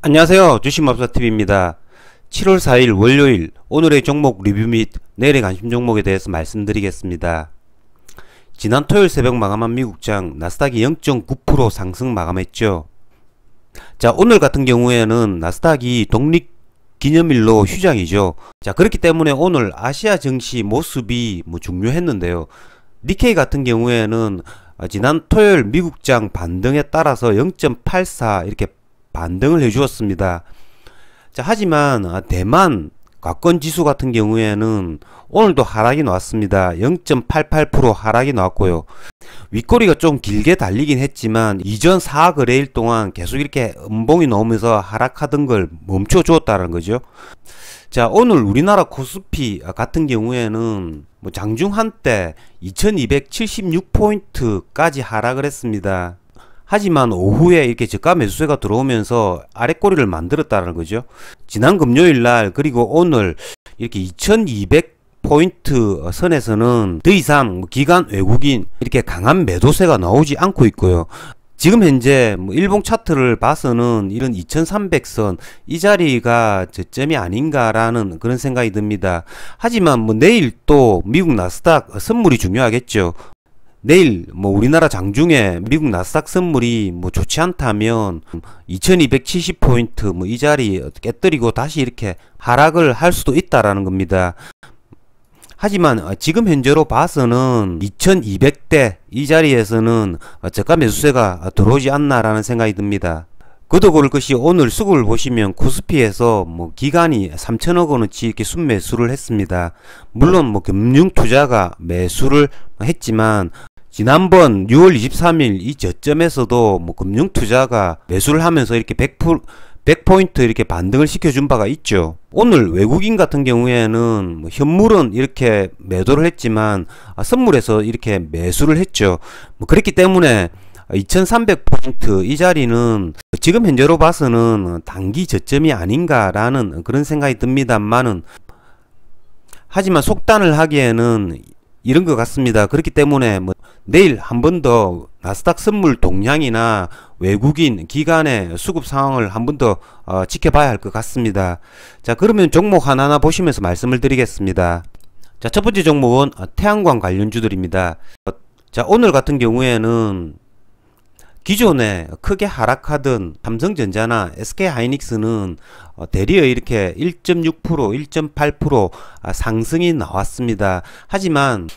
안녕하세요. 주식맘사TV입니다. 7월 4일 월요일 오늘의 종목 리뷰 및 내일의 관심 종목에 대해서 말씀드리겠습니다. 지난 토요일 새벽 마감한 미국장 나스닥이 0.9% 상승 마감했죠. 자, 오늘 같은 경우에는 나스닥이 독립기념일로 휴장이죠. 자, 그렇기 때문에 오늘 아시아 증시 모습이 중요했는데요. 니케이 같은 경우에는 지난 토요일 미국장 반등에 따라서 0.84 이렇게 반등을 해 주었습니다. 자, 하지만 대만 과권지수 같은 경우에는 오늘도 하락이 나왔습니다. 0.88% 하락이 나왔고요. 윗꼬리가 좀 길게 달리긴 했지만 이전 4거래일 동안 계속 이렇게 음봉이 나오면서 하락하던 걸 멈춰 주었다는 거죠. 자, 오늘 우리나라 코스피 같은 경우에는 장중 한때 2276포인트까지 하락을 했습니다. 하지만 오후에 이렇게 저가 매수세가 들어오면서 아랫꼬리를 만들었다는 거죠. 지난 금요일날 그리고 오늘 이렇게 2200포인트 선에서는 더 이상 기관 외국인 이렇게 강한 매도세가 나오지 않고 있고요. 지금 현재 일봉 차트를 봐서는 이런 2300선 이 자리가 저점이 아닌가라는 그런 생각이 듭니다. 하지만 내일 또 미국 나스닥 선물이 중요하겠죠. 내일 우리나라 장중에 미국 나스닥 선물이 좋지 않다면 2270포인트 이 자리 깨뜨리고 다시 이렇게 하락을 할 수도 있다라는 겁니다. 하지만 지금 현재로 봐서는 2200대 이 자리에서는 저가 매수세가 들어오지 않나라는 생각이 듭니다. 그도 그럴 것이 오늘 수급을 보시면 코스피에서 기관이 3천억 원어치 이렇게 순매수를 했습니다. 물론 금융투자가 매수를 했지만 지난번 6월 23일 이 저점에서도 금융투자가 매수를 하면서 이렇게 100포인트 이렇게 반등을 시켜준 바가 있죠. 오늘 외국인 같은 경우에는 현물은 이렇게 매도를 했지만 선물에서 이렇게 매수를 했죠. 그렇기 때문에 2300포인트 이 자리는 지금 현재로 봐서는 단기 저점이 아닌가라는 그런 생각이 듭니다만은 하지만 속단을 하기에는 이런 것 같습니다. 그렇기 때문에 내일 한 번 더 나스닥 선물 동향이나 외국인 기관의 수급 상황을 한 번 더 지켜봐야 할 것 같습니다. 자, 그러면 종목 하나하나 보시면서 말씀을 드리겠습니다. 자, 첫 번째 종목은 태양광 관련주들입니다. 자, 오늘 같은 경우에는 기존에 크게 하락하던 삼성전자나 SK하이닉스는 대리어 이렇게 1.6%, 1.8% 상승이 나왔습니다. 하지만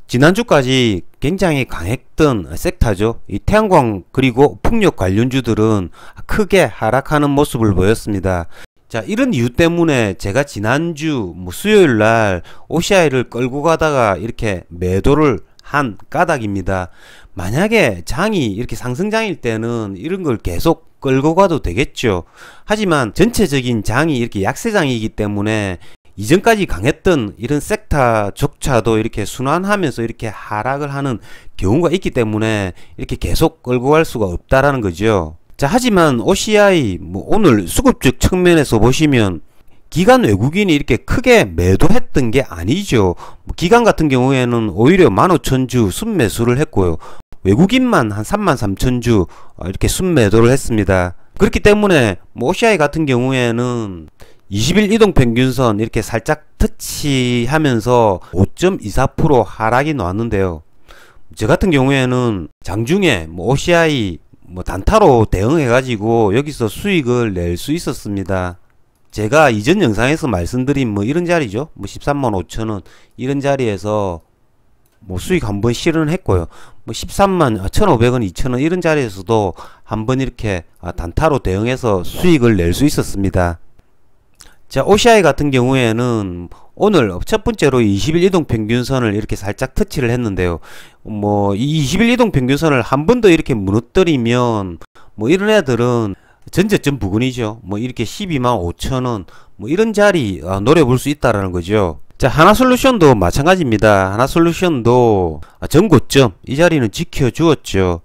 지난주까지 굉장히 강했던 섹터죠. 이 태양광 그리고 풍력 관련주들은 크게 하락하는 모습을 보였습니다. 자, 이런 이유 때문에 제가 지난주 수요일날 OCI를 끌고 가다가 이렇게 매도를 한 까닭입니다. 만약에 장이 이렇게 상승장일 때는 이런 걸 계속 끌고 가도 되겠죠. 하지만 전체적인 장이 이렇게 약세장이기 때문에 이전까지 강했던 이런 섹터조차도 이렇게 순환하면서 이렇게 하락을 하는 경우가 있기 때문에 이렇게 계속 끌고 갈 수가 없다라는 거죠. 자, 하지만 OCI 오늘 수급적 측면에서 보시면 기관 외국인이 이렇게 크게 매도했던 게 아니죠. 기관 같은 경우에는 오히려 15,000주 순매수를 했고요. 외국인만 한 33,000주 이렇게 순매도를 했습니다. 그렇기 때문에 OCI 같은 경우에는 20일 이동평균선 이렇게 살짝 터치하면서 5.24% 하락이 나왔는데요. 저 같은 경우에는 장중에 OCI 단타로 대응해 가지고 여기서 수익을 낼 수 있었습니다. 제가 이전 영상에서 말씀드린 이런 자리죠. 135,000원 이런 자리에서 수익 한번 실현했고요. 13만 1,500원, 2,000원 이런 자리에서도 한번 이렇게 단타로 대응해서 수익을 낼 수 있었습니다. 자, OCI 같은 경우에는 오늘 첫 번째로 20일 이동평균선을 이렇게 살짝 터치를 했는데요. 이 20일 이동평균선을 한 번 더 이렇게 무너뜨리면 이런 애들은 전저점 부근이죠. 이렇게 125,000원 이런 자리 노려볼 수 있다라는 거죠. 자, 하나솔루션도 마찬가지입니다. 하나솔루션도 전고점 이 자리는 지켜주었죠.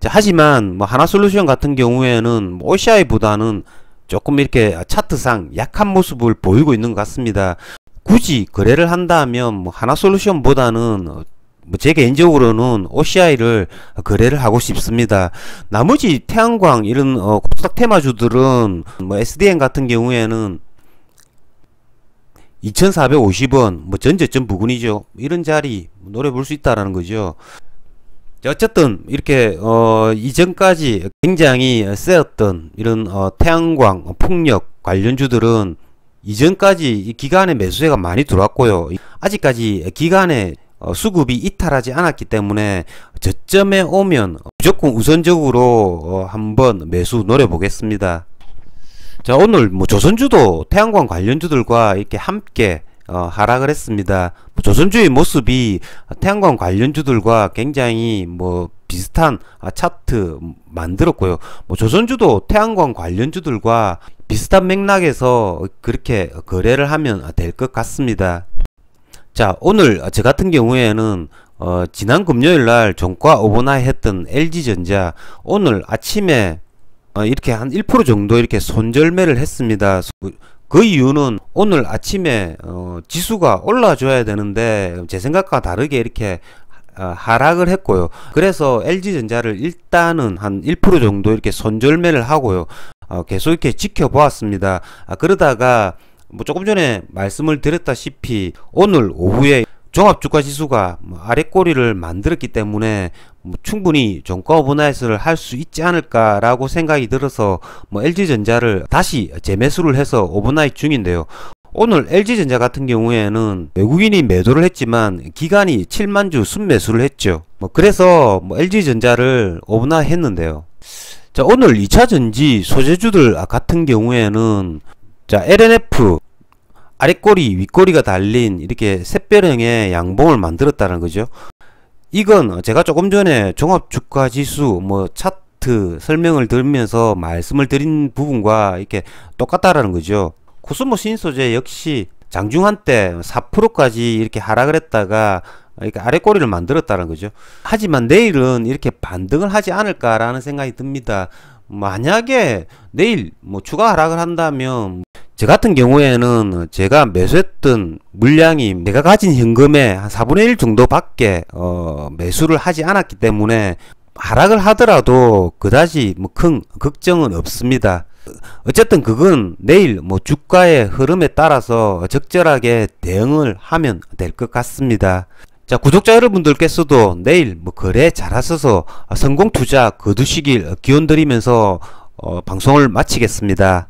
자, 하지만 하나솔루션 같은 경우에는 OCI보다는 조금 이렇게 차트상 약한 모습을 보이고 있는 것 같습니다. 굳이 거래를 한다면 하나솔루션보다는 제 개인적으로는 OCI를 거래를 하고 싶습니다. 나머지 태양광 이런 코스닥 테마주들은 뭐 SDN 같은 경우에는 2450원 뭐 전저점 부근이죠. 이런 자리 노려볼 수 있다라는 거죠. 어쨌든 이렇게 이전까지 굉장히 세었던 이런 태양광 풍력 관련주들은 이전까지 이 기간에 매수세가 많이 들어왔고요. 아직까지 기간에 수급이 이탈하지 않았기 때문에 저점에 오면 무조건 우선적으로 한번 매수 노려보겠습니다. 자, 오늘 뭐 조선주도 태양광 관련주들과 이렇게 함께 하락을 했습니다. 조선주의 모습이 태양광 관련주들과 굉장히 뭐 비슷한 차트 만들었고요. 뭐 조선주도 태양광 관련주들과 비슷한 맥락에서 그렇게 거래를 하면 될 것 같습니다. 자, 오늘 저 같은 경우에는 지난 금요일날 종가 오버나잇 했던 LG전자 오늘 아침에 이렇게 한 1% 정도 이렇게 손절매를 했습니다. 그 이유는 오늘 아침에 지수가 올라줘야 되는데 제 생각과 다르게 이렇게 하락을 했고요. 그래서 LG전자를 일단은 한 1% 정도 이렇게 손절매를 하고요. 계속 이렇게 지켜보았습니다. 그러다가 뭐 조금 전에 말씀을 드렸다시피 오늘 오후에 종합주가지수가 아랫꼬리를 만들었기 때문에 충분히 종가 오버나잇을 할 수 있지 않을까라고 생각이 들어서 LG전자를 다시 재매수를 해서 오버나잇 중인데요. 오늘 LG전자 같은 경우에는 외국인이 매도를 했지만 기간이 7만주 순매수를 했죠. 그래서 LG전자를 오버나잇 했는데요. 자, 오늘 2차전지 소재주들 같은 경우에는 자, LNF 아랫꼬리 윗꼬리가 달린 이렇게 샛별형의 양봉을 만들었다는 거죠. 이건 제가 조금 전에 종합주가지수 차트 설명을 들으면서 말씀을 드린 부분과 이렇게 똑같다라는 거죠. 코스모 신소재 역시 장중한 때 4%까지 이렇게 하락을 했다가 이렇게 아랫꼬리를 만들었다는 거죠. 하지만 내일은 이렇게 반등을 하지 않을까라는 생각이 듭니다. 만약에 내일 추가 하락을 한다면 저 같은 경우에는 제가 매수했던 물량이 내가 가진 현금의 한 4분의 1 정도밖에 매수를 하지 않았기 때문에 하락을 하더라도 그다지 큰 걱정은 없습니다. 어쨌든 그건 내일 주가의 흐름에 따라서 적절하게 대응을 하면 될 것 같습니다. 자, 구독자 여러분들께서도 내일 거래 잘하셔서 성공 투자 거두시길 기원드리면서 방송을 마치겠습니다.